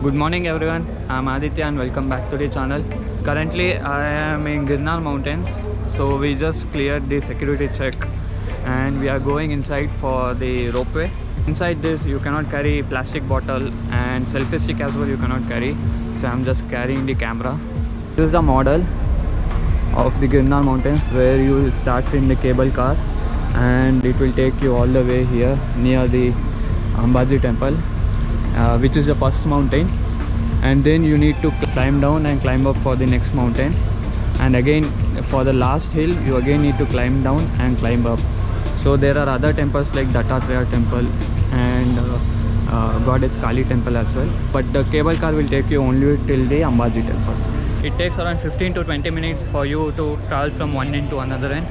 Good morning everyone, I'm Aditya and welcome back to the channel. Currently I am in Girnar mountains, so we just cleared the security check and we are going inside for the ropeway. Inside this you cannot carry plastic bottle and selfie stick as well you cannot carry, so I'm just carrying the camera. This is the model of the Girnar mountains where you will start in the cable car and it will take you all the way here near the Ambaji temple, which is the first mountain, and then you need to climb down and climb up for the next mountain, and again for the last hill you again need to climb down and climb up. So there are other temples like Dattatreya temple and goddess Kali temple as well, but the cable car will take you only till the Ambaji temple. It takes around 15 to 20 minutes for you to travel from one end to another end.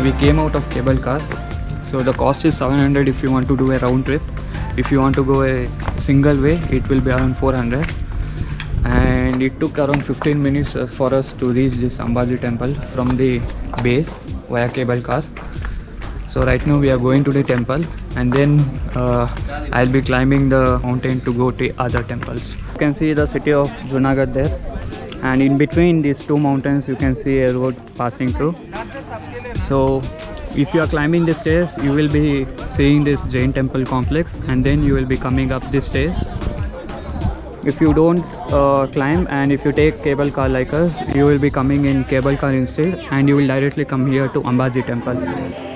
We came out of cable car, so the cost is 700 if you want to do a round trip. If you want to go a single way it will be around 400, and it took around 15 minutes for us to reach this Ambaji temple from the base via cable car. So right now we are going to the temple and then I'll be climbing the mountain to go to other temples. You can see the city of Junagadh there, and in between these two mountains you can see a road passing through. So if you are climbing the stairs you will be seeing this Jain temple complex, and then you will be coming up the stairs. If you don't climb and if you take cable car like us, you will be coming in cable car instead and you will directly come here to Ambaji temple.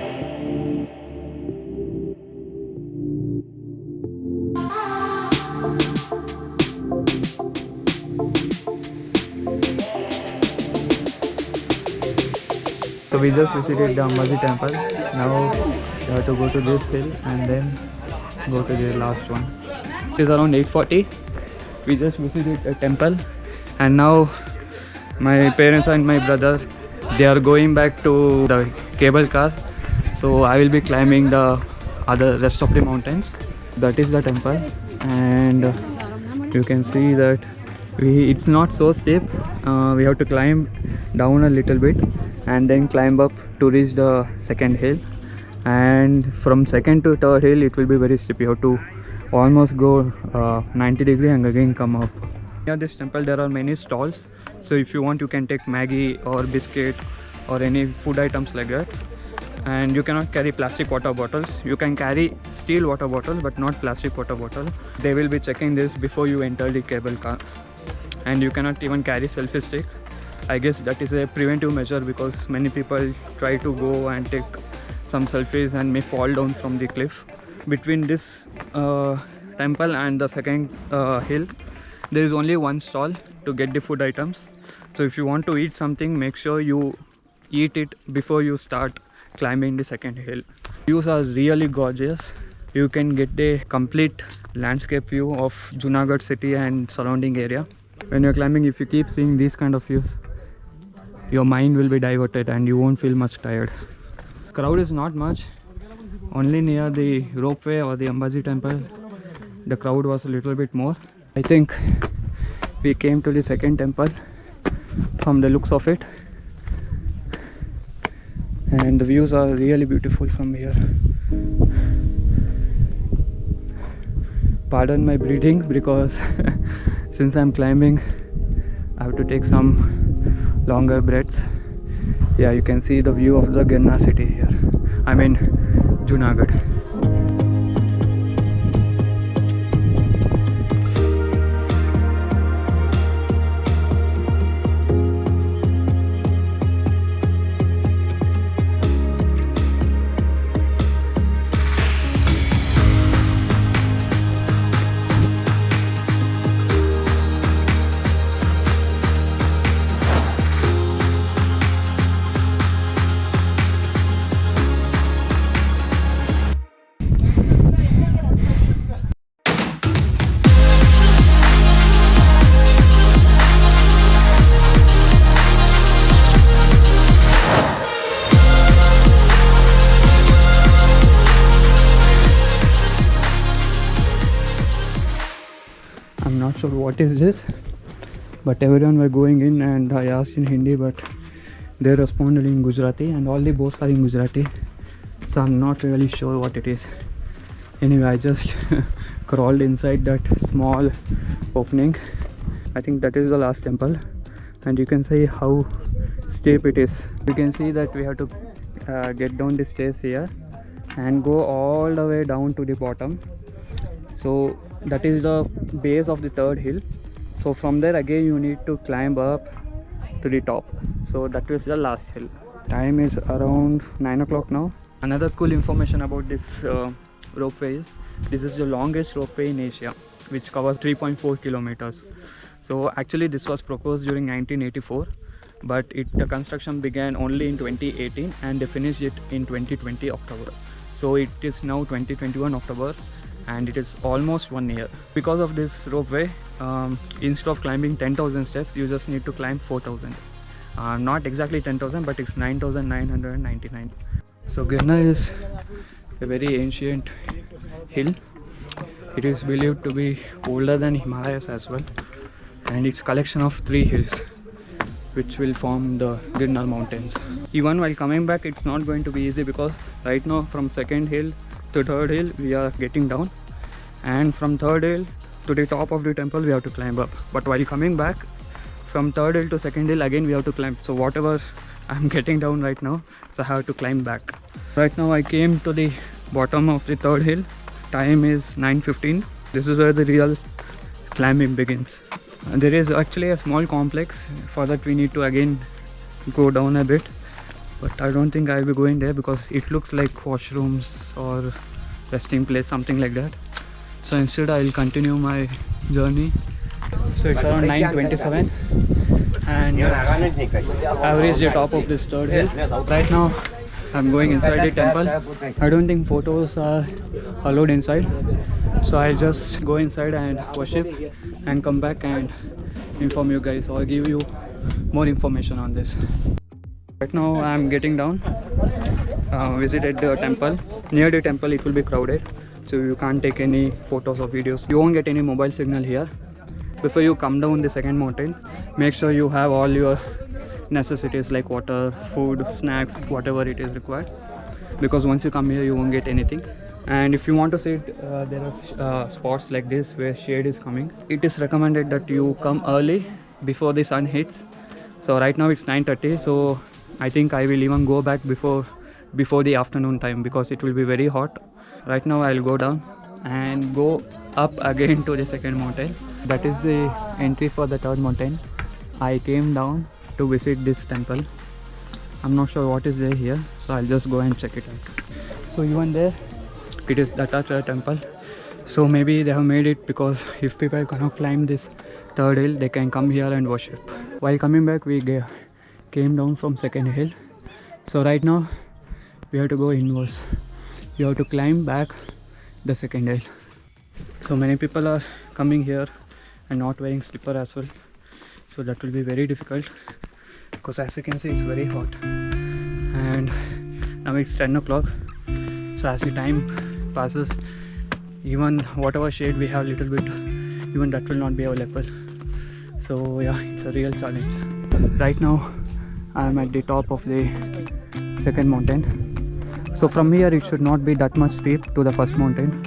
So we just visited the Ambaji temple. Now we have to go to this hill and then go to the last one. It is around 8:40. We just visited a temple and now my parents and my brother, they are going back to the cable car. So I will be climbing the rest of the mountains. That is the temple, and you can see that it's not so steep. We have to climb down a little bit and then climb up to reach the second hill, and from second to third hill it will be very steep. You have to almost go 90 degree and again come up. Near this temple there are many stalls, so if you want you can take Maggi or biscuit or any food items like that. And you cannot carry plastic water bottles. You can carry steel water bottles but not plastic water bottle. They will be checking this before you enter the cable car. And you cannot even carry selfie stick. I guess that is a preventive measure because many people try to go and take some selfies and may fall down from the cliff. Between this temple and the second hill, there is only one stall to get the food items. So if you want to eat something, make sure you eat it before you start climbing the second hill. Views are really gorgeous. You can get the complete landscape view of Junagadh city and surrounding area. When you're climbing, if you keep seeing these kind of views, your mind will be diverted and you won't feel much tired. Crowd is not much. Only near the ropeway or the Ambaji temple the crowd was a little bit more. I think we came to the second temple from the looks of it, and the views are really beautiful from here. Pardon my breathing because since I'm climbing I have to take some longer breaths. Yeah, you can see the view of the Girnar city here. I mean Junagadh. what is this, but everyone were going in and I asked in Hindi, but they responded in Gujarati and all the boats are in Gujarati, so I'm not really sure what it is. Anyway, I just crawled inside that small opening. I think that is the last temple, and you can see how steep it is. You can see that we have to get down the stairs here and go all the way down to the bottom. So that is the base of the third hill. So from there again you need to climb up to the top. So that was the last hill. Time is around 9 o'clock now. Another cool information about this ropeway is this is the longest ropeway in Asia, which covers 3.4 kilometers. So actually this was proposed during 1984, but the construction began only in 2018 and they finished it in 2020 October. So it is now 2021 October and it is almost 1 year. Because of this ropeway, instead of climbing 10,000 steps, you just need to climb 4,000. Not exactly 10,000, but it's 9,999. So Girnar is a very ancient hill. It is believed to be older than Himalayas as well, and it's a collection of 3 hills which will form the Girnar mountains. Even while coming back, it's not going to be easy because right now from second hill to third hill we are getting down, and from third hill to the top of the temple we have to climb up. But while coming back from third hill to second hill again we have to climb. So whatever I'm getting down right now, so I have to climb back. Right now I came to the bottom of the third hill. Time is 9:15. This is where the real climbing begins. And there is actually a small complex. For that we need to again go down a bit, but I don't think I'll be going there because it looks like washrooms or resting place, something like that. So instead I'll continue my journey. So it's around 9:27 and I've reached the top of this third hill. Right now I'm going inside the temple. I don't think photos are allowed inside, so I'll just go inside and worship and come back and inform you guys or give you more information on this. Right now I'm getting down, visited the temple. Near the temple it will be crowded, so you can't take any photos or videos. You won't get any mobile signal here. Before you come down the second mountain, make sure you have all your necessities like water, food, snacks, whatever it is required, because once you come here you won't get anything. And if you want to sit, there are spots like this where shade is coming. It is recommended that you come early before the sun hits. So right now it's 9:30, so I think I will even go back before the afternoon time because it will be very hot. Right now I'll go down and go up again to the second mountain. That is the entry for the third mountain. I came down to visit this temple. I'm not sure what is there here, so I'll just go and check it out. So even there it is Dattatreya temple. So maybe they have made it because if people cannot climb this third hill, they can come here and worship. While coming back we came down from second hill. So right now we have to go inwards. You have to climb back the second hill. So many people are coming here and not wearing slipper as well, so that will be very difficult because as you can see it's very hot. And now it's 10 o'clock, so as the time passes, even whatever shade we have little bit, even that will not be available. So yeah, it's a real challenge. Right now I'm at the top of the second mountain. So from here it should not be that much steep to the first mountain.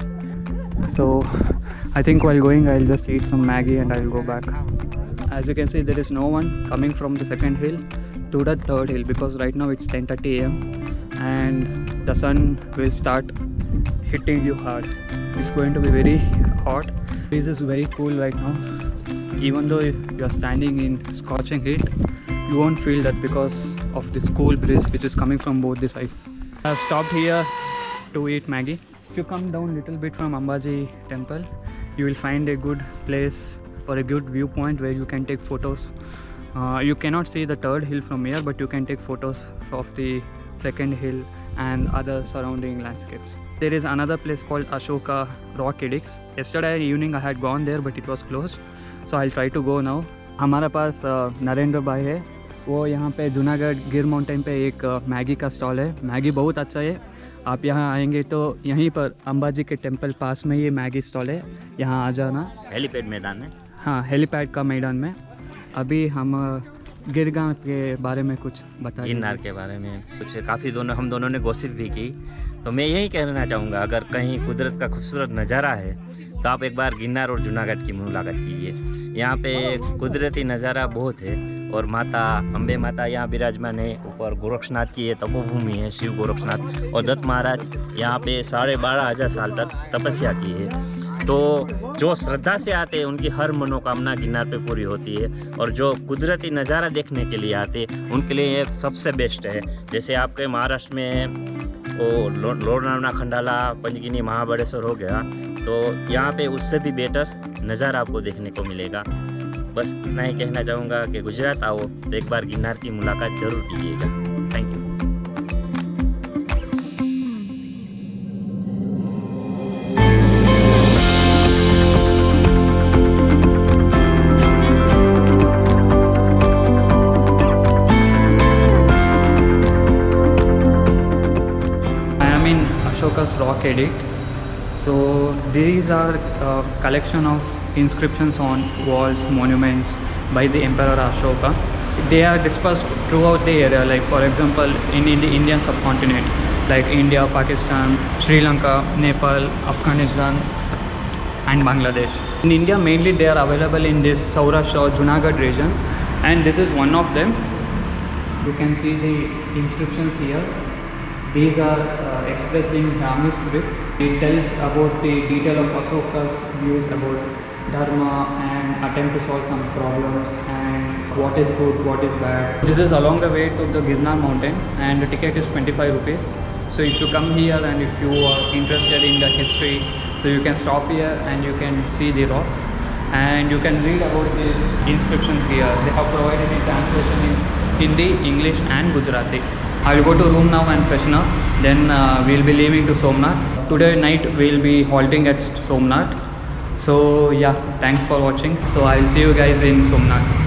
So I think while going I'll just eat some Maggie and I'll go back. As you can see, there is no one coming from the second hill to the third hill because right now it's 10:30 AM and the sun will start hitting you hard. It's going to be very hot. This is very cool right now. Even though you are standing in scorching heat, you won't feel that because of this cool breeze which is coming from both the sides. I've stopped here to eat Maggie. If you come down little bit from Ambaji temple, you will find a good place or a good viewpoint where you can take photos. You cannot see the third hill from here, but you can take photos of the second hill and other surrounding landscapes. There is another place called Ashoka Rock Edicts. Yesterday evening I had gone there, but it was closed, so I'll try to go now. हमारे पास नरेंद्र भाई है, वो यहाँ पे जूनागढ़ गिर mountain पे एक Maggi का स्टॉल है. मैगी बहुत अच्छा है. आप यहाँ आएंगे तो यहीं पर अंबाजी के टेम्पल पास में ये मैगी स्टॉल है, यहाँ आ जाना. हेलीपैड मैदान है. हाँ हेलीपैड का मैदान में। अभी हम गिरगांव के बारे में कुछ बता गिरनार के बारे में कुछ काफ़ी हम दोनों ने गॉसिप भी की। तो मैं यही कहना चाहूँगा, अगर कहीं कुदरत का खूबसूरत नज़ारा है तो आप एक बार गिरनार और जूनागढ़ की मुलाकात कीजिए। यहाँ पे कुदरती नज़ारा बहुत है और माता अम्बे माता यहाँ विराजमान है। ऊपर गोरक्षनाथ की ये तपोभूमि है, शिव गोरक्षनाथ, और दत्त महाराज यहाँ पे 12,500 साल तक तपस्या की है। तो जो श्रद्धा से आते हैं उनकी हर मनोकामना गिरनार पे पूरी होती है, और जो कुदरती नज़ारा देखने के लिए आते हैं उनके लिए ये सबसे बेस्ट है। जैसे आपके महाराष्ट्र में वो लोनावला, खंडाला, पंचगिनी, महाबलेश्वर हो गया, तो यहाँ पे उससे भी बेटर नज़ारा आपको देखने को मिलेगा। बस इतना ही कहना चाहूँगा कि गुजरात आओ तो एक बार गिरनार की मुलाकात ज़रूर कीजिएगा। Thank you. Ashoka's rock edit. So these are collection of inscriptions on walls, monuments by the Emperor Ashoka. They are dispersed throughout the area, like for example in the Indian subcontinent, like India, Pakistan, Sri Lanka, Nepal, Afghanistan and Bangladesh. In India mainly they are available in this Saurashtra or Junagadh region, and this is one of them. You can see the inscriptions here. These are expressed in Brahmi script. It tells about the detail of Ashoka's views about dharma and attempt to solve some problems and what is good, what is bad. This is along the way to the Girnar mountain, and the ticket is 25 rupees. So if you come here and if you are interested in the history, so you can stop here and you can see the rock and you can read about these inscriptions here. They have provided a translation in Hindi, English and Gujarati. I will go to room now and freshen up. Then we will be leaving to Somnath. Today night we will be halting at Somnath. So yeah, thanks for watching. So I will see you guys in Somnath.